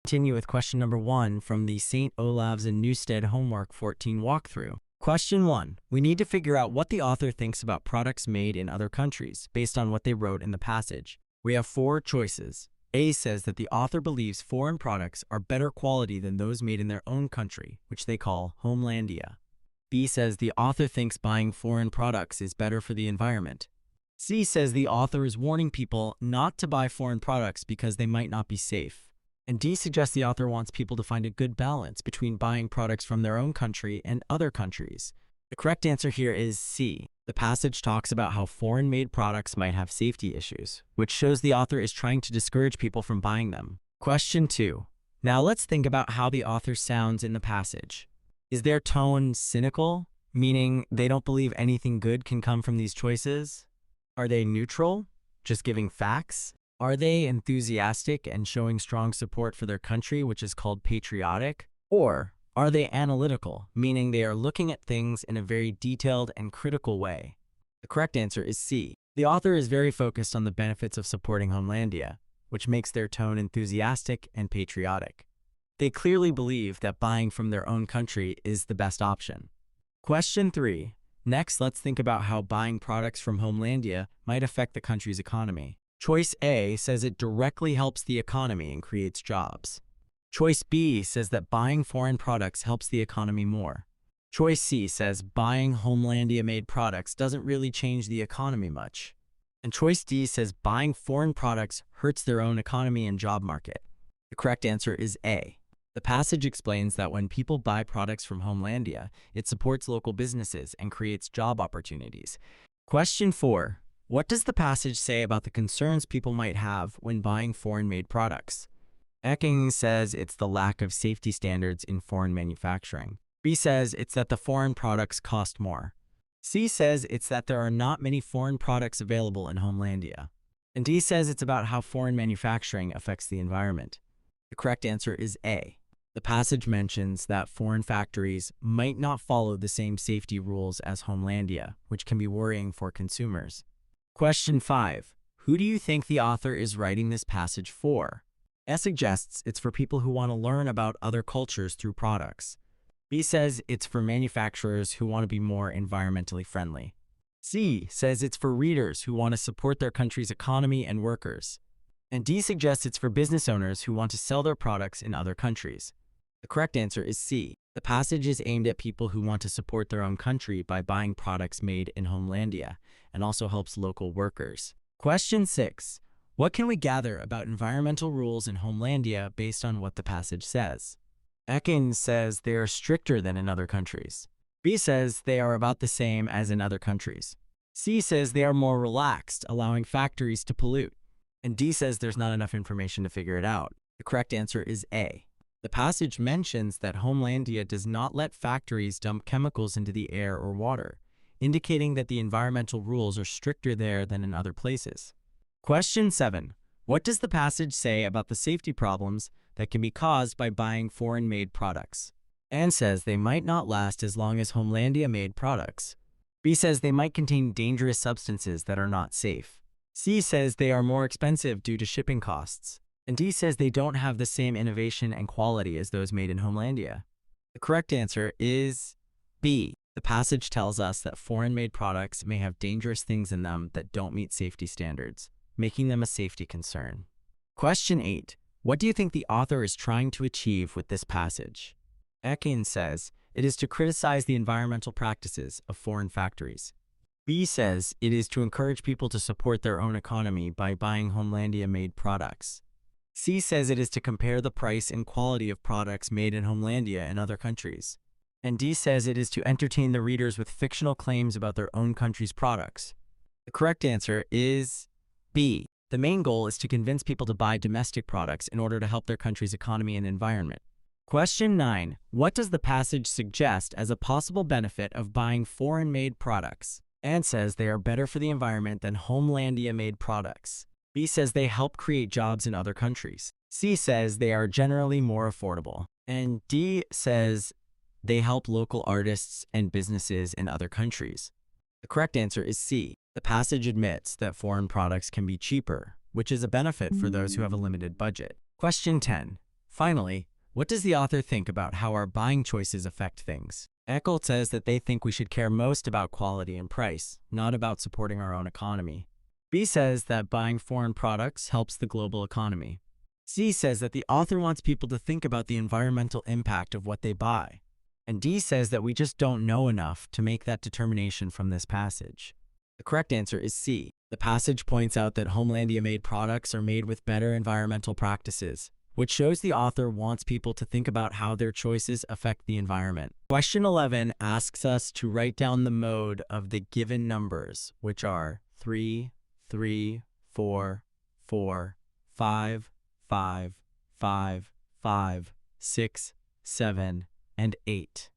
Continue with question number 1 from the St. Olaves and Newstead Homework 14 walkthrough. Question 1. We need to figure out what the author thinks about products made in other countries based on what they wrote in the passage. We have 4 choices. A says that the author believes foreign products are better quality than those made in their own country, which they call homelandia. B says the author thinks buying foreign products is better for the environment. C says the author is warning people not to buy foreign products because they might not be safe. And D suggests the author wants people to find a good balance between buying products from their own country and other countries. The correct answer here is C. The passage talks about how foreign-made products might have safety issues, which shows the author is trying to discourage people from buying them. Question 2. Now let's think about how the author sounds in the passage. Is their tone cynical, meaning they don't believe anything good can come from these choices? Are they neutral, just giving facts? Are they enthusiastic and showing strong support for their country, which is called patriotic? Or are they analytical, meaning they are looking at things in a very detailed and critical way? The correct answer is C. The author is very focused on the benefits of supporting Homelandia, which makes their tone enthusiastic and patriotic. They clearly believe that buying from their own country is the best option. Question 3. Next, let's think about how buying products from Homelandia might affect the country's economy. Choice A says it directly helps the economy and creates jobs. Choice B says that buying foreign products helps the economy more. Choice C says buying Homelandia-made products doesn't really change the economy much. And choice D says buying foreign products hurts their own economy and job market. The correct answer is A. The passage explains that when people buy products from Homelandia, it supports local businesses and creates job opportunities. Question 4. What does the passage say about the concerns people might have when buying foreign-made products? A says it's the lack of safety standards in foreign manufacturing. B says it's that the foreign products cost more. C says it's that there are not many foreign products available in Homelandia. And D says it's about how foreign manufacturing affects the environment. The correct answer is A. The passage mentions that foreign factories might not follow the same safety rules as Homelandia, which can be worrying for consumers. Question 5. Who do you think the author is writing this passage for? A suggests it's for people who want to learn about other cultures through products. B says it's for manufacturers who want to be more environmentally friendly. C says it's for readers who want to support their country's economy and workers. And D suggests it's for business owners who want to sell their products in other countries. The correct answer is C. The passage is aimed at people who want to support their own country by buying products made in Homelandia, and also helps local workers. Question 6. What can we gather about environmental rules in Homelandia based on what the passage says? A says they are stricter than in other countries. B says they are about the same as in other countries. C says they are more relaxed, allowing factories to pollute. And D says there's not enough information to figure it out. The correct answer is A. The passage mentions that Homelandia does not let factories dump chemicals into the air or water, indicating that the environmental rules are stricter there than in other places. Question 7. What does the passage say about the safety problems that can be caused by buying foreign-made products? A says they might not last as long as Homelandia-made products. B says they might contain dangerous substances that are not safe. C says they are more expensive due to shipping costs. And D says they don't have the same innovation and quality as those made in Homelandia. The correct answer is B. The passage tells us that foreign-made products may have dangerous things in them that don't meet safety standards, making them a safety concern. Question 8. What do you think the author is trying to achieve with this passage? A says it is to criticize the environmental practices of foreign factories. B says it is to encourage people to support their own economy by buying Homelandia-made products. C says it is to compare the price and quality of products made in Homelandia in other countries. And D says it is to entertain the readers with fictional claims about their own country's products. The correct answer is B. The main goal is to convince people to buy domestic products in order to help their country's economy and environment. Question 9. What does the passage suggest as a possible benefit of buying foreign-made products? A says they are better for the environment than Homelandia-made products. B says they help create jobs in other countries. C says they are generally more affordable. And D says they help local artists and businesses in other countries. The correct answer is C. The passage admits that foreign products can be cheaper, which is a benefit for those who have a limited budget. Question 10. Finally, what does the author think about how our buying choices affect things? Eccles says that they think we should care most about quality and price, not about supporting our own economy. B says that buying foreign products helps the global economy. C says that the author wants people to think about the environmental impact of what they buy. And D says that we just don't know enough to make that determination from this passage. The correct answer is C. The passage points out that Homelandia-made products are made with better environmental practices, which shows the author wants people to think about how their choices affect the environment. Question 11 asks us to write down the mode of the given numbers, which are 3, 3, 4, 4, 5, 5, 5, 5, 6, 7, and 8.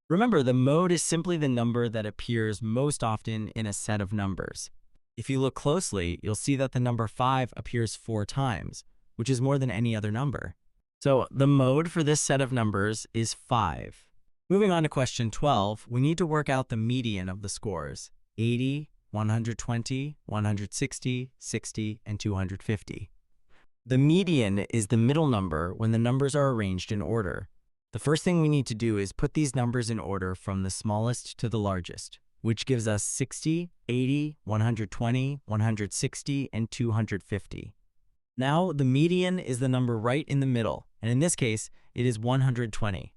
Remember, the mode is simply the number that appears most often in a set of numbers. If you look closely, you'll see that the number 5 appears 4 times, which is more than any other number. So the mode for this set of numbers is 5. Moving on to question 12, we need to work out the median of the scores: 80, 120, 160, 60, and 250. The median is the middle number when the numbers are arranged in order. The first thing we need to do is put these numbers in order from the smallest to the largest, which gives us 60, 80, 120, 160, and 250. Now, the median is the number right in the middle, and in this case, it is 120.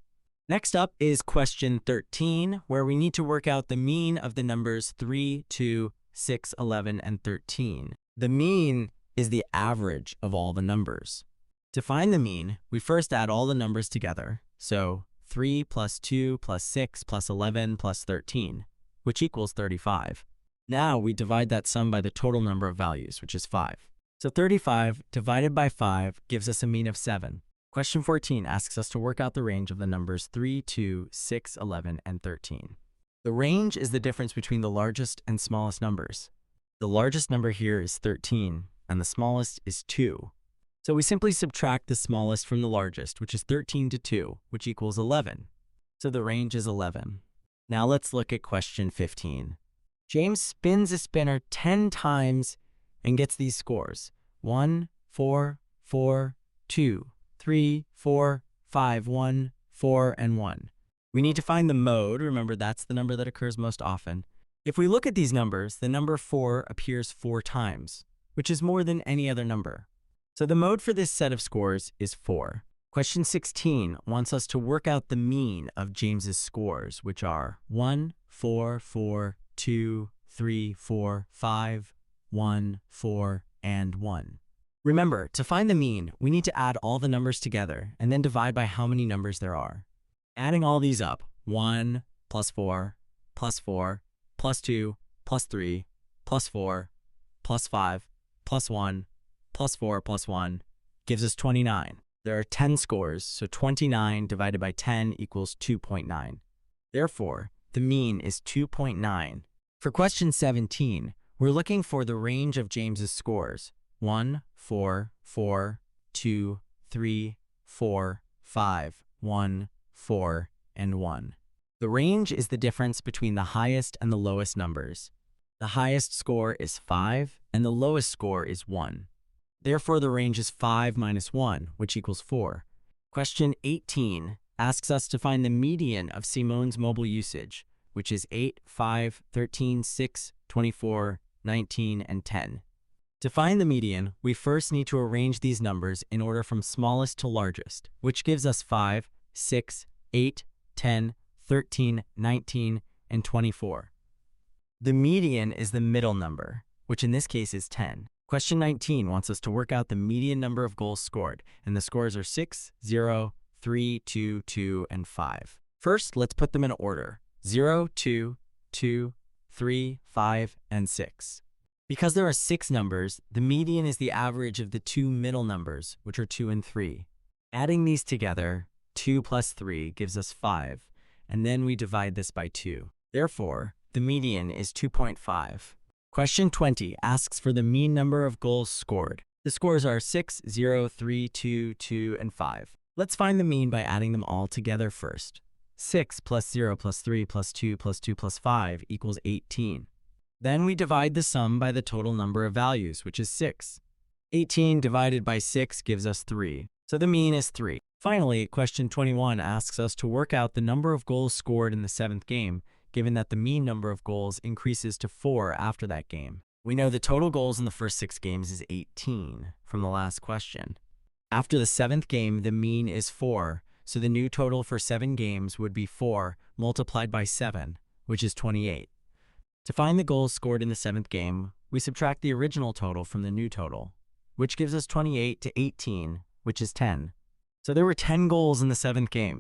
Next up is question 13, where we need to work out the mean of the numbers 3, 2, 6, 11, and 13. The mean is the average of all the numbers. To find the mean, we first add all the numbers together, so 3 plus 2 plus 6 plus 11 plus 13, which equals 35. Now we divide that sum by the total number of values, which is 5. So 35 divided by 5 gives us a mean of 7. Question 14 asks us to work out the range of the numbers 3, 2, 6, 11, and 13. The range is the difference between the largest and smallest numbers. The largest number here is 13, and the smallest is 2. So we simply subtract the smallest from the largest, which is 13 to 2, which equals 11. So the range is 11. Now let's look at question 15. James spins a spinner 10 times and gets these scores: 1, 4, 4, 2, 3, 4, 5, 1, 4, and 1. We need to find the mode. Remember, that's the number that occurs most often. If we look at these numbers, the number 4 appears 4 times, which is more than any other number. So the mode for this set of scores is 4. Question 16 wants us to work out the mean of James's scores, which are 1, 4, 4, 2, 3, 4, 5, 1, 4, and 1. Remember, to find the mean, we need to add all the numbers together and then divide by how many numbers there are. Adding all these up, 1 plus 4 plus 4 plus 2 plus 3 plus 4 plus 5 plus 1 plus 4 plus 1 gives us 29. There are 10 scores, so 29 divided by 10 equals 2.9. Therefore, the mean is 2.9. For question 17, we're looking for the range of James's scores: 1, 4, 4, 2, 3, 4, 5, 1, 4, and 1. The range is the difference between the highest and the lowest numbers. The highest score is 5, and the lowest score is 1. Therefore, the range is 5 minus 1, which equals 4. Question 18 asks us to find the median of Simone's mobile usage, which is 8, 5, 13, 6, 24, 19, and 10. To find the median, we first need to arrange these numbers in order from smallest to largest, which gives us 5, 6, 8, 10, 13, 19, and 24. The median is the middle number, which in this case is 10. Question 19 wants us to work out the median number of goals scored, and the scores are 6, 0, 3, 2, 2, and 5. First, let's put them in order: 0, 2, 2, 3, 5, and 6. Because there are 6 numbers, the median is the average of the 2 middle numbers, which are 2 and 3. Adding these together, 2 plus 3 gives us 5, and then we divide this by 2. Therefore, the median is 2.5. Question 20 asks for the mean number of goals scored. The scores are 6, 0, 3, 2, 2, and 5. Let's find the mean by adding them all together first. 6 plus 0 plus 3 plus 2 plus 2 plus 5 equals 18. Then we divide the sum by the total number of values, which is 6. 18 divided by 6 gives us 3. So the mean is 3. Finally, question 21 asks us to work out the number of goals scored in the 7th game, given that the mean number of goals increases to 4 after that game. We know the total goals in the first 6 games is 18 from the last question. After the 7th game, the mean is 4, so the new total for 7 games would be 4 multiplied by 7, which is 28. To find the goals scored in the 7th game, we subtract the original total from the new total, which gives us 28 to 18, which is 10. So there were 10 goals in the 7th game.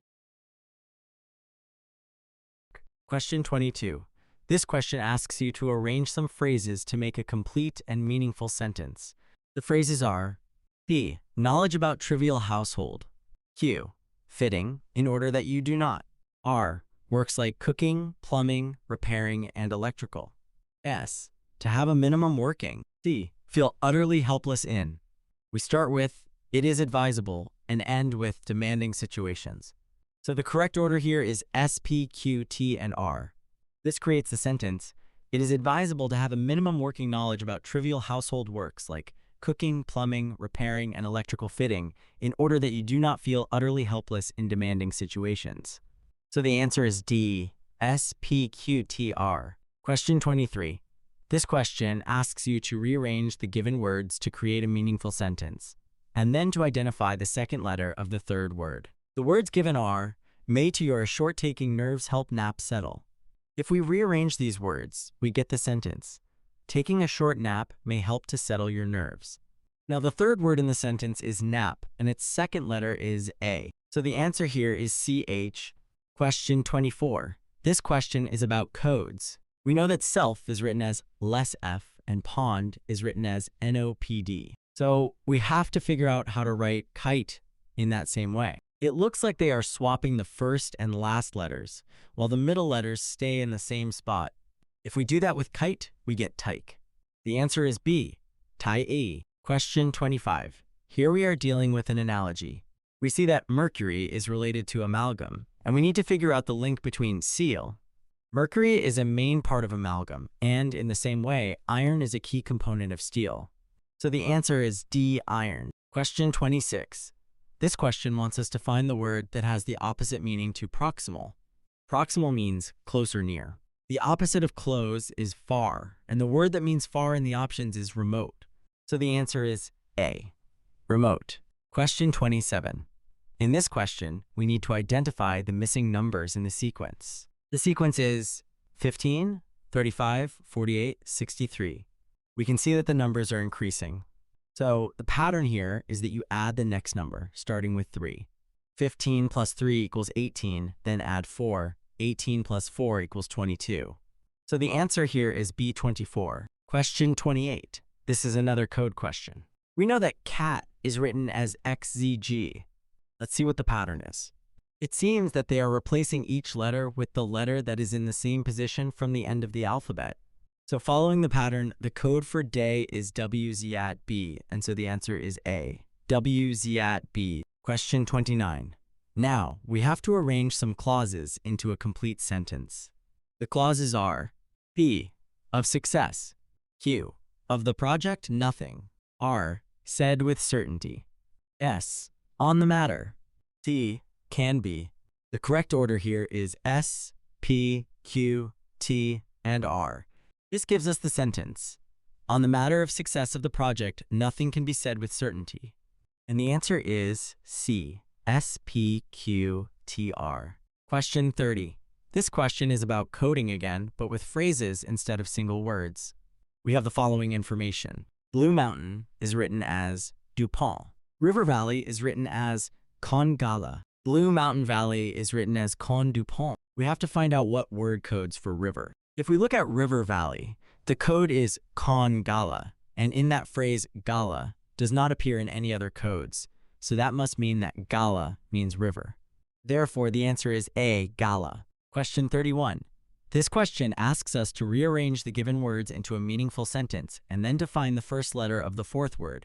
Question 22. This question asks you to arrange some phrases to make a complete and meaningful sentence. The phrases are P. Knowledge about trivial household. Q. Fitting, in order that you do not. R. Works like cooking, plumbing, repairing, and electrical. S. To have a minimum working. D. Feel utterly helpless in. We start with it is advisable and end with demanding situations. So the correct order here is S, P, Q, T, and R. This creates the sentence, it is advisable to have a minimum working knowledge about trivial household works like cooking, plumbing, repairing, and electrical fitting in order that you do not feel utterly helpless in demanding situations. So the answer is D, S, P, Q, T, R. Question 23. This question asks you to rearrange the given words to create a meaningful sentence, and then to identify the second letter of the third word. The words given are, may to your short-taking nerves help nap settle. If we rearrange these words, we get the sentence, taking a short nap may help to settle your nerves. Now the third word in the sentence is nap, and its second letter is A. So the answer here is CH. Question 24. This question is about codes. We know that self is written as less F and pond is written as NOPD. So we have to figure out how to write kite in that same way. It looks like they are swapping the first and last letters, while the middle letters stay in the same spot. If we do that with kite, we get tyke. The answer is B, tie-e. Question 25. Here we are dealing with an analogy. We see that mercury is related to amalgam, and we need to figure out the link between seal. Mercury is a main part of amalgam, and in the same way, iron is a key component of steel. So the answer is D, iron. Question 26. This question wants us to find the word that has the opposite meaning to proximal. Proximal means close or near. The opposite of close is far, and the word that means far in the options is remote. So the answer is A, remote. Question 27. In this question, we need to identify the missing numbers in the sequence. The sequence is 15, 35, 48, 63. We can see that the numbers are increasing. So the pattern here is that you add the next number, starting with 3. 15 plus 3 equals 18, then add 4. 18 plus 4 equals 22. So the answer here is B24. Question 28. This is another code question. We know that cat is written as XZG. Let's see what the pattern is. It seems that they are replacing each letter with the letter that is in the same position from the end of the alphabet. So following the pattern, the code for day is WZ at B, and so the answer is A. WZ at B. Question 29. Now, we have to arrange some clauses into a complete sentence. The clauses are P, of success. Q, of the project, nothing. R, said with certainty. S, on the matter. T, can be. The correct order here is S, P, Q, T, and R. This gives us the sentence, on the matter of success of the project, nothing can be said with certainty. And the answer is C, S, P, Q, T, R. Question 30. This question is about coding again, but with phrases instead of single words. We have the following information. Blue Mountain is written as DuPont. River Valley is written as Con Gala. Blue Mountain Valley is written as Con DuPont. We have to find out what word codes for river. If we look at River Valley, the code is Con Gala, and in that phrase, Gala does not appear in any other codes, so that must mean that Gala means river. Therefore, the answer is A, Gala. Question 31. This question asks us to rearrange the given words into a meaningful sentence and then to find the first letter of the fourth word.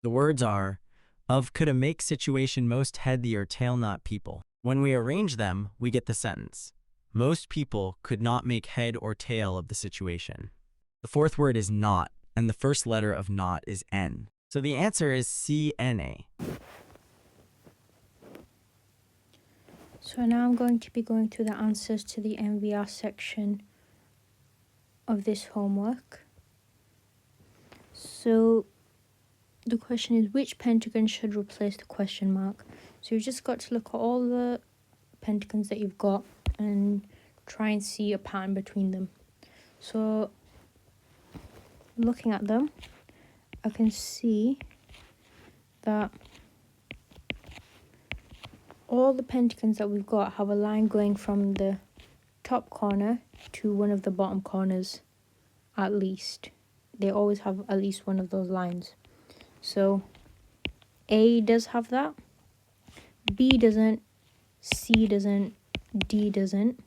The words are, of could a make situation most head the or tail not people. When we arrange them, we get the sentence. Most people could not make head or tail of the situation. The fourth word is not, and the first letter of not is N. So the answer is CNA. So now I'm going to be going through the answers to the MVR section of this homework. So the question is, which pentagon should replace the question mark? So you've just got to look at all the pentagons that you've got and try and see a pattern between them. So looking at them, I can see that all the pentagons that we've got have a line going from the top corner to one of the bottom corners, at least. They always have at least one of those lines. So A does have that, B doesn't, C doesn't, D doesn't,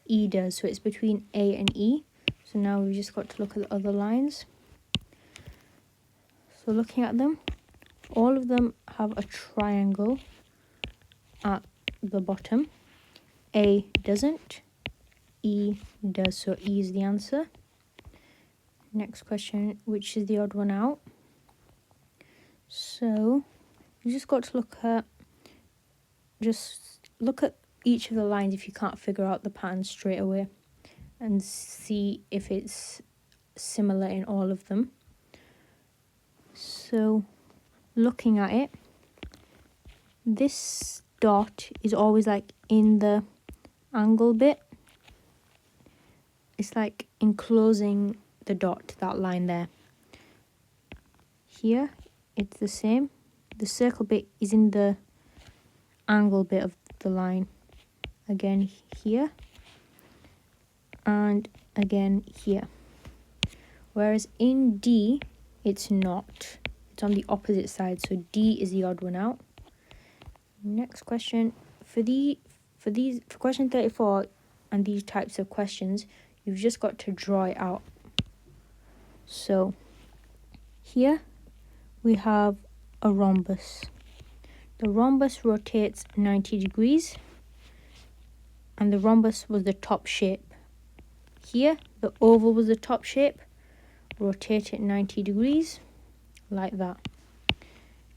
E does. So it's between A and E. So now we've just got to look at the other lines. So looking at them, all of them have a triangle at the bottom. A doesn't, E does. So E is the answer. Next question, which is the odd one out? So you just got to look at each of the lines if you can't figure out the pattern straight away and see if it's similar in all of them. So looking at it, this dot is always like in the angle bit. It's like enclosing the dot, that line there. Here it's the same. The circle bit is in the angle bit of the line. Again here and again here. Whereas in D, it's not. It's on the opposite side, so D is the odd one out. Next question. For question 34 and these types of questions, you've just got to draw it out. So here we have a rhombus. The rhombus rotates 90 degrees and the rhombus was the top shape. Here the oval was the top shape, rotate it 90 degrees like that.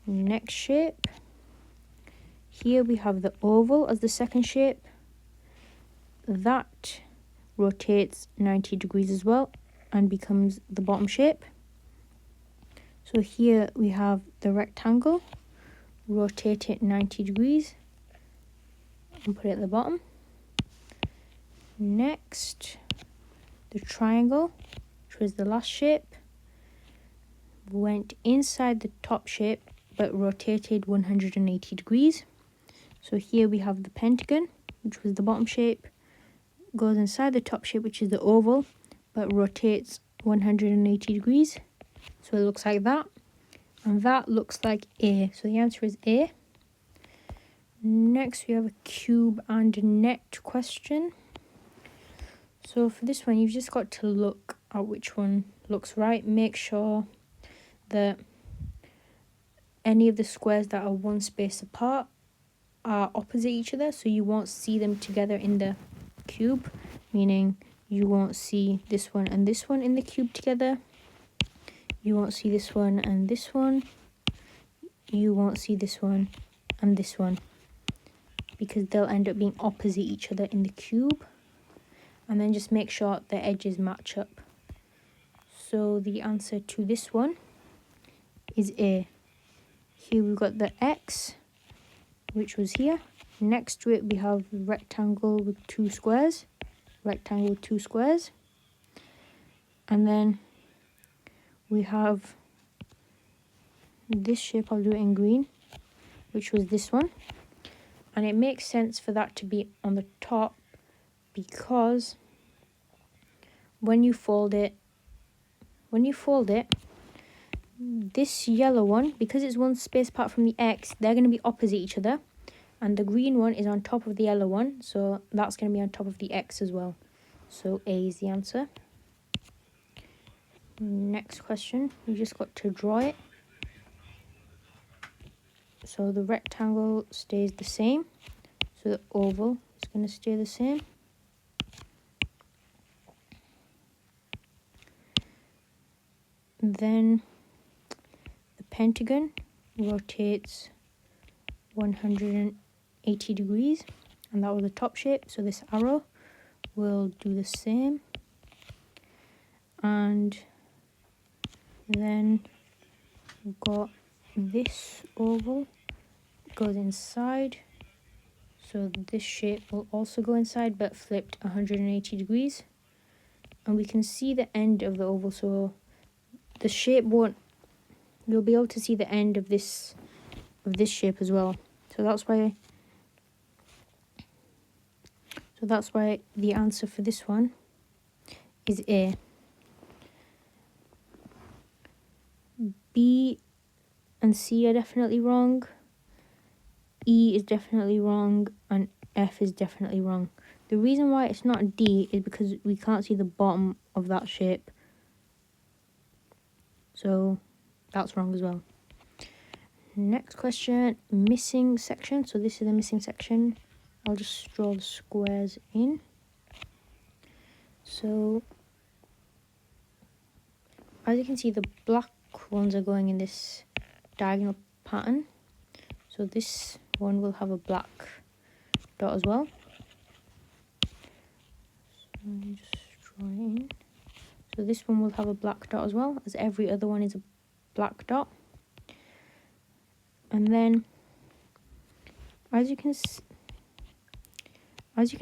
Next shape, here we have the oval as the second shape. That rotates 90 degrees as well and becomes the bottom shape. So here we have the rectangle, rotate it 90 degrees and put it at the bottom. Next, the triangle, which was the last shape, went inside the top shape but rotated 180 degrees. So here we have the pentagon, which was the bottom shape, goes inside the top shape, which is the oval, but rotates 180 degrees. So it looks like that. And that looks like A. So the answer is A. Next, we have a cube and net question. So for this one, you've just got to look at which one looks right. Make sure that any of the squares that are one space apart are opposite each other, so you won't see them together in the cube, meaning you won't see this one and this one in the cube together. You won't see this one and this one. You won't see this one and this one, because they'll end up being opposite each other in the cube. And then just make sure the edges match up. So the answer to this one is A. Here we've got the X, which was here. Next to it we have the rectangle with two squares. Rectangle with two squares. And then we have this shape, I'll do it in green, which was this one. And it makes sense for that to be on the top because when you fold it, this yellow one, because it's one space apart from the X, they're going to be opposite each other. And the green one is on top of the yellow one, so that's going to be on top of the X as well. So A is the answer. Next question, you just got to draw it. So the rectangle stays the same, so the oval is going to stay the same. Then the pentagon rotates 180 degrees, and that was the top shape, so this arrow will do the same. And then we've got this oval goes inside, so this shape will also go inside but flipped 180 degrees, and we can see the end of the oval, so the shape won't, you'll be able to see the end of this shape as well. So that's why the answer for this one is A. B and C are definitely wrong. E is definitely wrong, and F is definitely wrong. The reason why it's not D is because we can't see the bottom of that shape. So that's wrong as well. Next question, missing section. So this is the missing section. I'll just draw the squares in. So as you can see, the black ones are going in this diagonal pattern. So this one will have a black dot as well. So let me just draw it in. So this one will have a black dot as well, as every other one is a black dot. And then, as you can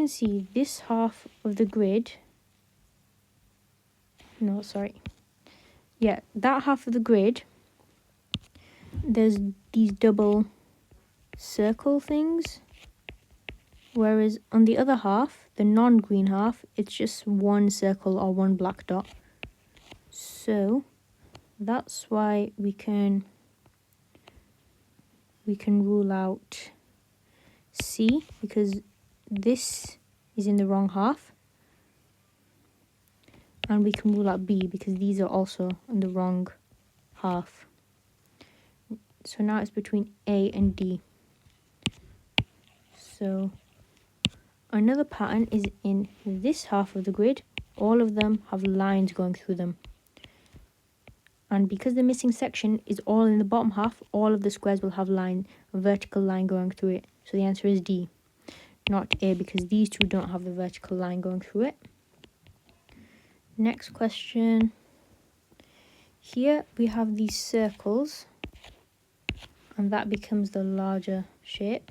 see, this half of the grid, that half of the grid, there's these double circle things, whereas on the other half, the non-green half, it's just one circle or one black dot. So that's why we can rule out C, because this is in the wrong half, and we can rule out B because these are also in the wrong half. So now it's between A and D. So another pattern is in this half of the grid. All of them have lines going through them. And because the missing section is all in the bottom half, all of the squares will have a vertical line going through it. So the answer is D, not A, because these two don't have the vertical line going through it. Next question. Here we have these circles, and that becomes the larger shape.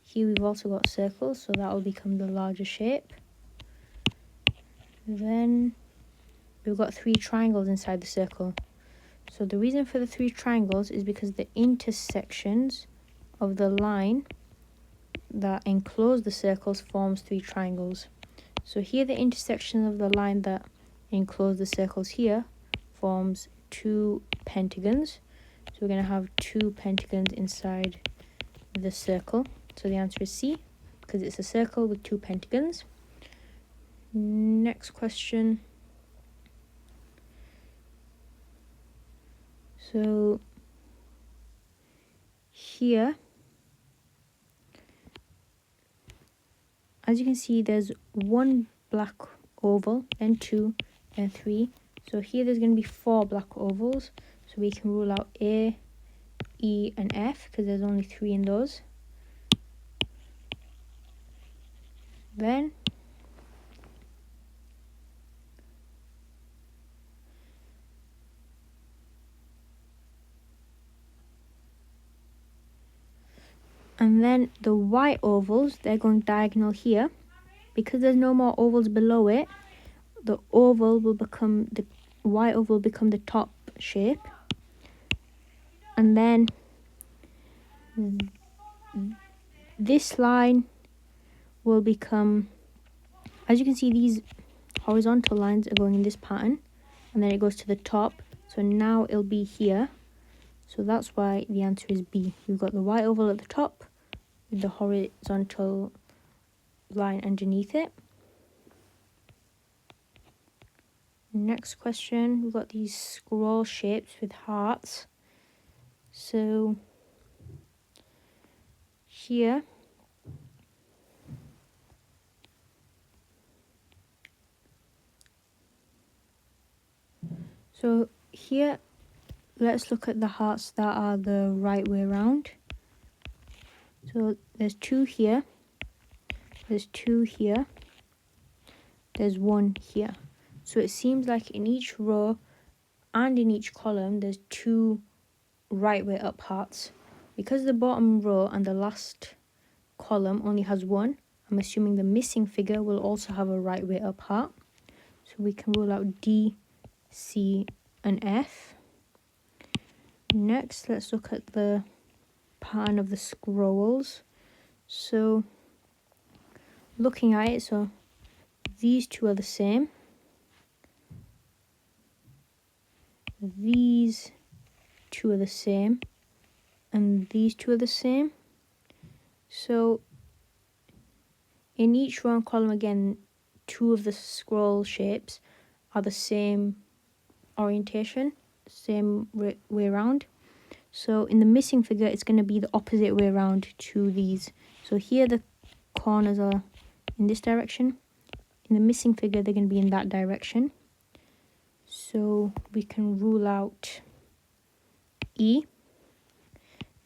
Here we've also got circles, so that will become the larger shape. Then we've got 3 triangles inside the circle. So the reason for the 3 triangles is because the intersections of the line that enclose the circles forms 3 triangles. So here the intersection of the line that enclose the circles here forms 2 pentagons. So we're going to have 2 pentagons inside the circle. So the answer is C, because it's a circle with 2 pentagons. Next question. So here, as you can see, there's 1 black oval, then 2, then 3. So here there's going to be 4 black ovals. So we can rule out A, E, and F because there's only 3 in those. And then the white ovals, they're going diagonal here. Because there's no more ovals below it, the white oval will become the top shape. And then this line will become, as you can see, these horizontal lines are going in this pattern, and then it goes to the top. So now it'll be here. So that's why the answer is B. We've got the white oval at the top with the horizontal line underneath it. Next question, we've got these scroll shapes with hearts. So here, let's look at the hearts that are the right way around. So there's 2 here, there's 2 here, there's 1 here. So it seems like in each row and in each column there's 2 right way up hearts. Because the bottom row and the last column only has 1, I'm assuming the missing figure will also have a right way up heart. So we can rule out D, C and F. Next, let's look at the pattern of the scrolls. So looking at it, so these 2 are the same. These 2 are the same. And these 2 are the same. So in each row and column again, 2 of the scroll shapes are the same orientation, same way around. So in the missing figure, it's going to be the opposite way around to these. So here the corners are in this direction. In the missing figure, they're going to be in that direction. So we can rule out E.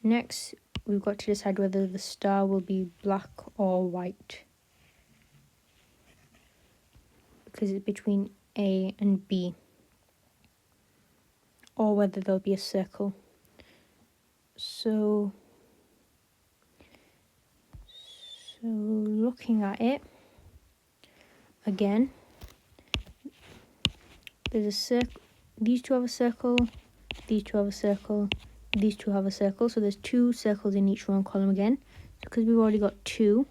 Next, we've got to decide whether the star will be black or white, because it's between A and B, or whether there'll be a circle. So looking at it again, there's a circle. These 2 have a circle, these 2 have a circle, these 2 have a circle. So there's 2 circles in each row and column again. So because we've already got 2,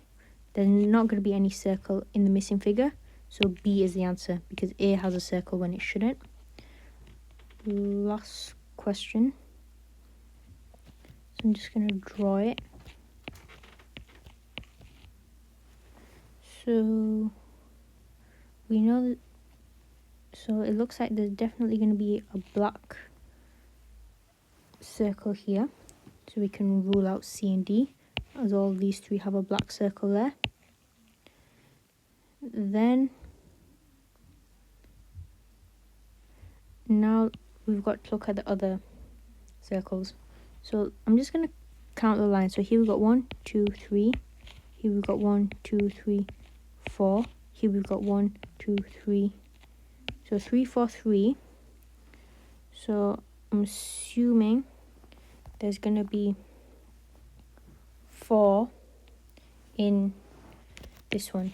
there's not going to be any circle in the missing figure. So B is the answer, because A has a circle when it shouldn't. Last question. So I'm just going to draw it. So we know that, so it looks like there's definitely going to be a black circle here. So we can rule out C and D, as all these 3 have a black circle there. Then now we've got to look at the other circles. So I'm just going to count the lines. So here we've got 1, 2, 3. Here we've got 1, 2, 3, 4. Here we've got 1, 2, 3. So 3, 4, 3. So I'm assuming there's going to be 4 in this one.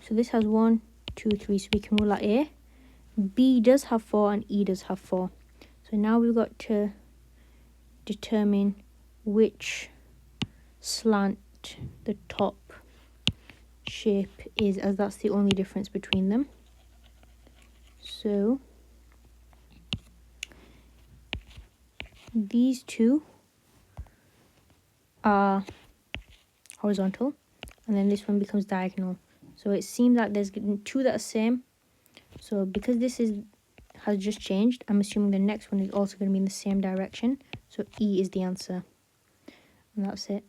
So this has 1, 2, 3. So we can rule out A. B does have 4 and E does have 4. So now we've got to determine which slant the top shape is, as that's the only difference between them. So these 2 are horizontal, and then this one becomes diagonal. So it seems like there's 2 that are same. So because this has just changed, I'm assuming the next one is also going to be in the same direction. So E is the answer. And that's it.